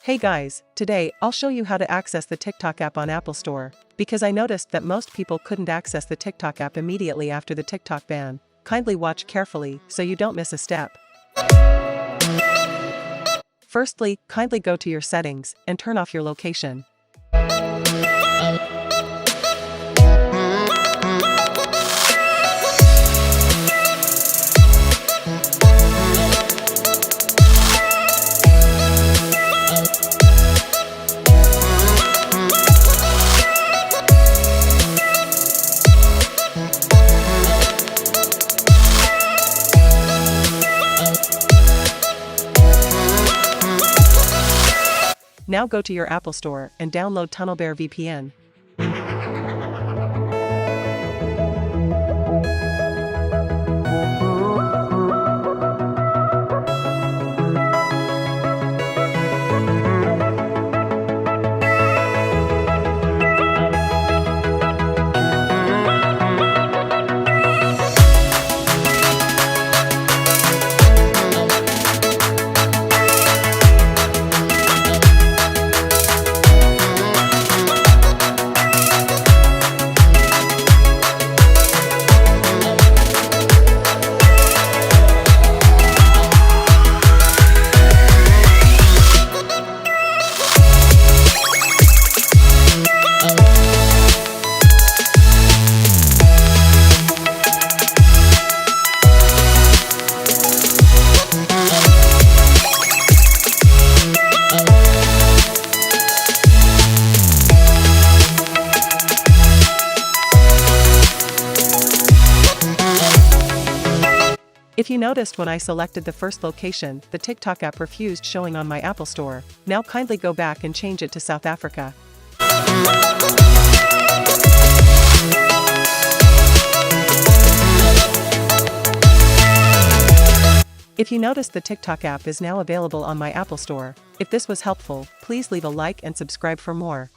Hey guys, today I'll show you how to access the TikTok app on Apple Store, because I noticed that most people couldn't access the TikTok app immediately after the TikTok ban. Kindly watch carefully so you don't miss a step. Firstly, kindly go to your settings and turn off your location. Now go to your Apple Store and download TunnelBear VPN. If you noticed when I selected the first location, the TikTok app refused showing on my Apple Store. Now kindly go back and change it to South Africa. If you noticed, the TikTok app is now available on my Apple Store. If this was helpful, please leave a like and subscribe for more.